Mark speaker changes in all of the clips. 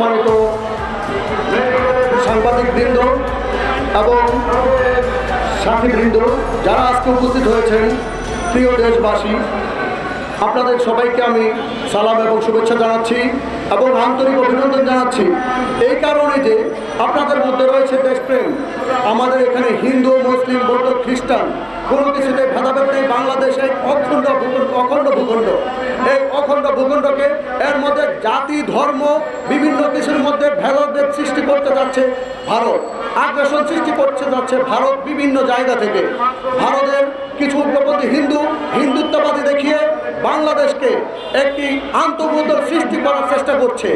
Speaker 1: সম্মানিত সাংবাদিকবৃন্দ এবং সাথীবৃন্দ যারা আজকে উপস্থিত হয়েছেন, প্রিয় দেশবাসী, আপনাদের সবাইকে আমি সালাম এবং শুভেচ্ছা জানাচ্ছি এবং আন্তরিক অভিনন্দন জানাচ্ছি। এই কারণে যে আপনাদের মধ্যে রয়েছে দেশপ্রেম। আমাদের এখানে হিন্দু, মুসলিম, বৌদ্ধ, খ্রিস্টান কোনো কিছুতে ভেদাভেদ নেই। বাংলাদেশ এক অখণ্ড ভূখণ্ড। এই অখণ্ড ভূখণ্ডকে এর মধ্যে জাতি, ধর্ম, বিভিন্ন কিছুর মধ্যে ভেদাভেদ সৃষ্টি করতে যাচ্ছে ভারত। আগ্রাসন সৃষ্টি করতে যাচ্ছে ভারত বিভিন্ন জায়গা থেকে। ভারতের কিছু উগ্রপন্থী হিন্দুত্ববাদী দেখিয়ে বাংলাদেশকে একটি আন্তঃভূত সৃষ্টি করার চেষ্টা করছে।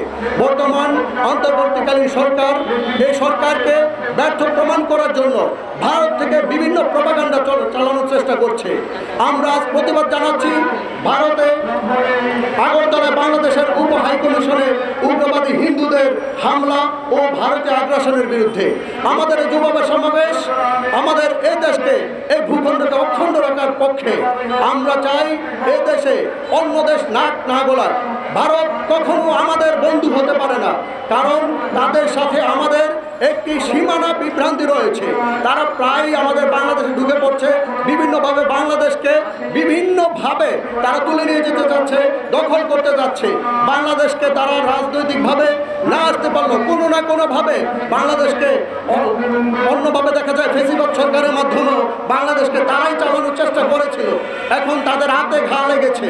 Speaker 1: বর্তমান অন্তর্বর্তীকালীন সরকার এই সরকারকে ব্যর্থ প্রমাণ করার জন্য ভারত থেকে বিভিন্ন প্রপাগান্ডা চালানোর চেষ্টা করছে। আমরা আজ প্রতিবাদ জানাচ্ছি ভারতে আগরতলায় বাংলাদেশের উপ হাইকমিশনে উগ্রবাদী হিন্দুদের হামলা ও ভারতীয় আগ্রাসনের বিরুদ্ধে। আমাদের এই যুব সমাবেশ আমাদের এই দেশকে, এই ভূখণ্ডকে অখণ্ড রাখার পক্ষে। আমরা চাই এই দেশে অন্য দেশ নাক না গলায়। ভারত কখনো আমাদের বন্ধু হতে পারে না, কারণ তাদের সাথে আমাদের একটি সীমানা বিভ্রান্তি রয়েছে। তারা প্রায় আমাদের বাংলাদেশে ঢুকে পড়ছে, বিভিন্নভাবে বাংলাদেশকে বিভিন্নভাবে তারা তুলে নিয়ে যেতে চাচ্ছে, দখল করতে যাচ্ছে। বাংলাদেশকে তারা রাজনৈতিকভাবে না আসতে পারলো কোনো না কোনোভাবে বাংলাদেশকে অন্যভাবে দেখা যায় ফেসিবাদ সরকারের মাধ্যমেও বাংলাদেশকে তারাই চালানোর চেষ্টা করেছিল। এখন তাদের হাতে ঘা লেগেছে।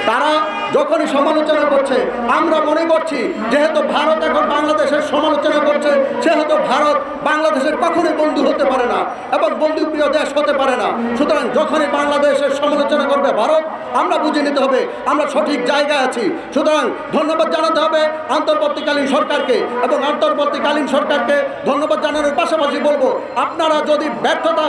Speaker 1: তারা যখনই সমালোচনা করছে, আমরা মনে করছি যেহেতু ভারত এখন বাংলাদেশের সমালোচনা করছে, সেহেতু ভারত বাংলাদেশের কখনোই বন্ধু হতে পারে না এবং বন্ধুপ্রিয় দেশ হতে পারে না। সুতরাং যখনই বাংলাদেশের সমালোচনা করবে ভারত, আমরা বুঝে নিতে হবে আমরা সঠিক জায়গায় আছি। সুতরাং ধন্যবাদ জানাতে হবে অন্তর্বর্তীকালীন সরকারকে এবং অন্তর্বর্তীকালীন সরকারকে ধন্যবাদ জানানোর পাশাপাশি বলবো, আপনারা যদি ব্যর্থতা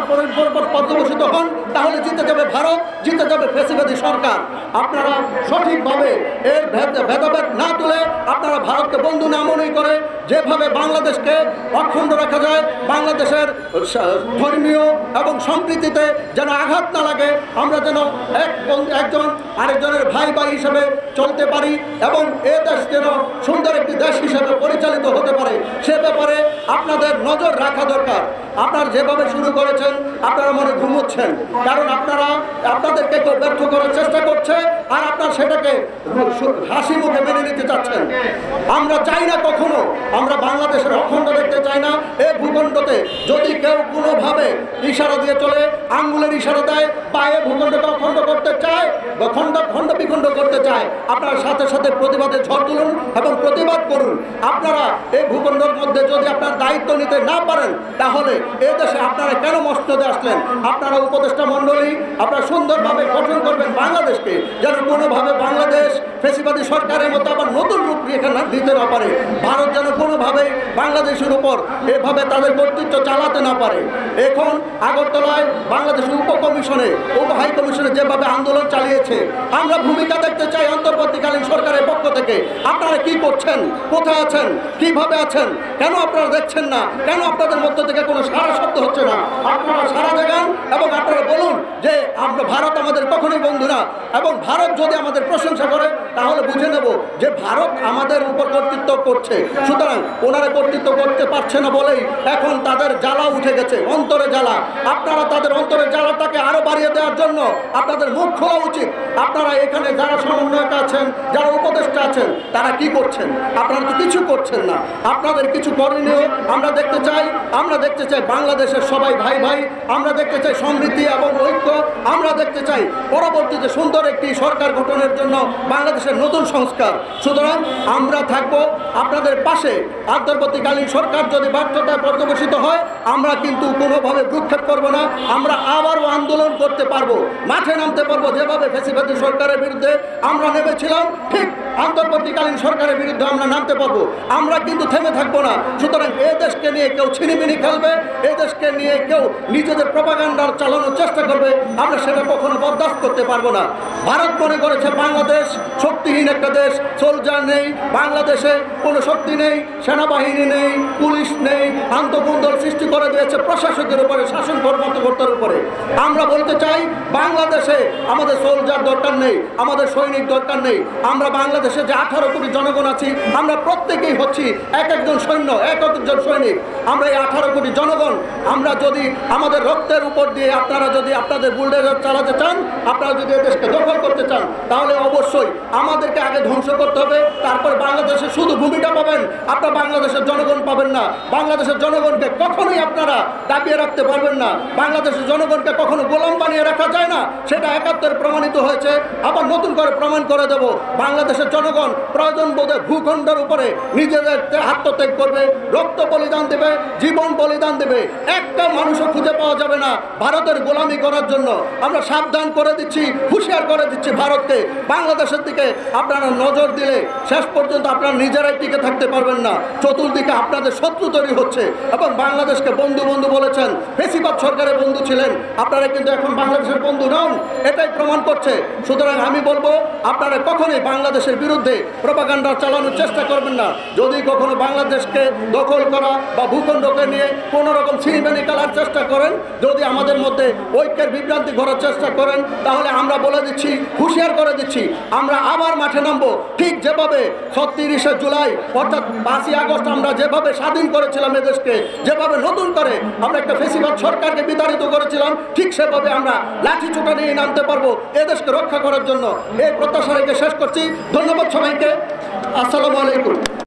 Speaker 1: পর্যবসিত হন তাহলে জিতে যাবে ভারত, জিতে যাবে ফ্যাসিবাদী সরকার। আপনারা সঠিকভাবে এর ভেদাভেদ না তুলে আপনারা ভারতকে বন্ধু না মনে করে যেভাবে বাংলাদেশকে অখণ্ড রাখা যায়, বাংলাদেশের ধর্মীয় এবং সম্প্রীতিতে যেন আঘাত না লাগে, আমরা যেন একজন আরেকজনের ভাই হিসেবে চলতে পারি এবং এ দেশ যেন সুন্দর একটি দেশ হিসেবে পরিচালিত হতে পারে, সে ব্যাপারে আপনাদের নজর রাখা দরকার। আপনারা যেভাবে শুরু করেছেন আপনারা মনে ঘুমোচ্ছেন, কারণ আপনাদেরকে কেউ ব্যর্থ করার চেষ্টা করছে আর আপনারা সেটাকে হাসি মুখে মেনে নিতে চাচ্ছেন। আমরা চাই না, কখনো আমরা বাংলাদেশের অখণ্ড দেখতে চাই না। এই ভূখণ্ডতে যদি কেউ কোনোভাবে ইশারা দিয়ে চলে, আঙ্গুলের ইশারা দেয়, পায়ে ভূখণ্ডকে অখণ্ড করতে চায় বা খণ্ড বিখণ্ড করতে চায়, আপনারা সাথে সাথে প্রতিবাদে ঝড় তুলুন এবং প্রতিবাদ করুন। আপনারা এই ভূখণ্ডের মধ্যে যদি আপনার দায়িত্ব নিতে না পারেন তাহলে এই দেশে আপনারা কেন মসনদে আসলেন? আপনারা উপদেষ্টা মণ্ডলী আপনারা সুন্দরভাবে গঠন করবেন বাংলাদেশকে, যেন কোনোভাবে বাংলাদেশ ফ্যাসিবাদী সরকারের মতো আবার নতুন রূপরেখা দিতে না পারে। ভারত যেন কোনোভাবেই বাংলাদেশের উপর এভাবে তাদের কর্তৃত্ব চালাতে না পারে। এখন আগরতলায় বাংলাদেশ উপ হাইকমিশনে যেভাবে আন্দোলন চালিয়েছে, আমরা ভূমিকা দেখতে চাই অন্তর্বর্তীকালীন সরকারের পক্ষ থেকে। আপনারা কি করছেন, কোথায় আছেন, কিভাবে আছেন, কেন আপনারা দেখছেন না, কেন আপনাদের মধ্য থেকে কোনো সারা শব্দ হচ্ছে না? আপনারা সারা জাগান এবং আপনারা বলুন যে ভারত আমাদের কখনোই বন্ধু না, এবং ভারত যদি আমাদের প্রশংসা করে তাহলে বুঝে নেব যে ভারত আমাদের উপর কর্তৃত্ব করছে। সুতরাং ওনারা কর্তৃত্ব করতে পারছে না বলেই এখন তাদের জ্বালা উঠে গেছে, অন্তরে জ্বালা। আপনারা তাদের অন্তরের জ্বালাটাকে আরো বাড়িয়ে দেওয়ার জন্য আপনাদের মুখ খোলা উচিত। আপনারা এখানে যারা সমন্বয়ক আছেন, যারা উপদেষ্টা আছেন, তারা কি করছেন? আপনারা তো কিছু করছেন না। আপনাদের কিছু করণীয় আমরা দেখতে চাই বাংলাদেশের সবাই ভাই। আমরা দেখতে চাই সমৃদ্ধি এবং ঐক্য। আমরা দেখতে চাই পরবর্তীতে সুন্দর একটি সরকার গঠনের জন্য বাংলাদেশের নতুন সংস্কার। সুতরাং আমরা থাকবো আপনাদের পাশে। অন্তর্বর্তীকালীন সরকার যদি ব্যর্থতায় পর্যবেসিত হয়, আমরা কিন্তু কোনোভাবে ভ্রুক্ষেপ করব না। আমরা আবারও আন্দোলন করতে পারবো, মাঠে নামতে পারবো। যেভাবে ফ্যাসিবাদী সরকারের বিরুদ্ধে আমরা নেমেছিলাম, ঠিক অন্তর্বর্তীকালীন সরকারের বিরুদ্ধে আমরা নামতে পারবো। আমরা কিন্তু থেমে থাকবো না। সুতরাং এই দেশকে নিয়ে কেউ ছিনিমিনি খেলবে, এই দেশকে নিয়ে কেউ নিজেদের প্রপাগান্ডা চালানোর চেষ্টা করবে, আমরা সেটা কখনো বরদাস্ত করতে পারবো না। ভারত মনে করেছে বাংলাদেশ শক্তিহীন একটা দেশ, সোলজার নেই, বাংলাদেশে কোনো শক্তি নেই, সেনাবাহিনী নেই, পুলিশ নেই, আন্তঃকুন্দল সৃষ্টি করে দিয়েছে প্রশাসকের উপরে, শাসন কর্মকর্তার উপরে। আমরা বলতে চাই বাংলাদেশে আমাদের সোলজার দরকার নেই, আমাদের সৈনিক দরকার নেই। আমরা বাংলাদেশে যে 18 কোটি জনগণ আছি, আমরা প্রত্যেকেই হচ্ছি এক একজন সৈন্য, এক একজন সৈনিক। আমরা এই 18 কোটি জনগণ, আমরা যদি আমাদের রক্তের উপর দিয়ে আপনারা যদি আপনাদের বুলডোজার চালাতে চান, আপনারা যদি দেশকে দখল করতে চান, তাহলে অবশ্যই আমাদেরকে আগে ধ্বংস করতে হবে। তারপর বাংলাদেশে শুধু ভূমিটা পাবেন, আপনারা বাংলাদেশের জনগণ পাবেন না। বাংলাদেশের জনগণকে কখনোই আপনারা দাবিয়ে রাখতে পারবেন না। বাংলাদেশের জনগণকে কখনো গোলাম বানিয়ে রাখা যায় না, সেটা 71 প্রমাণিত হয়েছে। আবার নতুন করে প্রমাণ করে দেব, বাংলাদেশের জনগণ প্রয়োজন বোধে ভূখণ্ডের উপরে নিজেদের আত্মত্যাগ করবে, রক্ত বলিদান দেবে, জীবন বলিদান দেবে। একটা মানুষও খুঁজে পাওয়া যাবে না ভারতের গোলামি করার জন্য। আমরা সাবধান করে দিচ্ছি, হুঁশিয়ার করে দিচ্ছি ভারতকে, বাংলাদেশের দিকে আপনারা নজর দিলে শেষ পর্যন্ত আপনারা নিজেরাই টিকে থাকতে পারবেন না। চতুর্দিকে আপনাদের শত্রু তৈরি হচ্ছে এবং বাংলাদেশকে বন্ধু বন্ধু বলেছেন, ফেসিবাদ সরকারের বন্ধু ছিলেন, আপনারা কিন্তু এখন বাংলাদেশের বন্ধু নন, এটাই প্রমাণ করছে। সুতরাং আমি বলবো, আপনারা কখনোই বাংলাদেশের বিরুদ্ধে প্রোপাগান্ডা চালানোর চেষ্টা করবেন না। যদি কখনো বাংলাদেশকে দখল করা বা ভূখণ্ডকে নিয়ে কোনো রকম ছিনিমিনি খেলার চেষ্টা করেন, যদি আমাদের মধ্যে ঐক্যের বিভ্রান্তি করার চেষ্টা করেন, তাহলে আমরা বলে দিচ্ছি, হুঁশিয়ার করে দিচ্ছি, আমরা আবার মাঠে নামবো। ঠিক যেভাবে 36শে জুলাই অর্থাৎ 5ই আগস্ট আমরা যেভাবে স্বাধীন করেছিলাম এদেশকে, যেভাবে নতুন করে আমরা একটা ফেসিবাদ সরকারকে বিতাড়িত করেছিলাম, ঠিক সেভাবে আমরা লাঠি ছোটা নিয়ে নামতে পারবো এদেশকে রক্ষা করার জন্য। এই প্রত্যাশা রেখে শেষ করছি। ধন্যবাদ সবাইকে। আসসালামু আলাইকুম।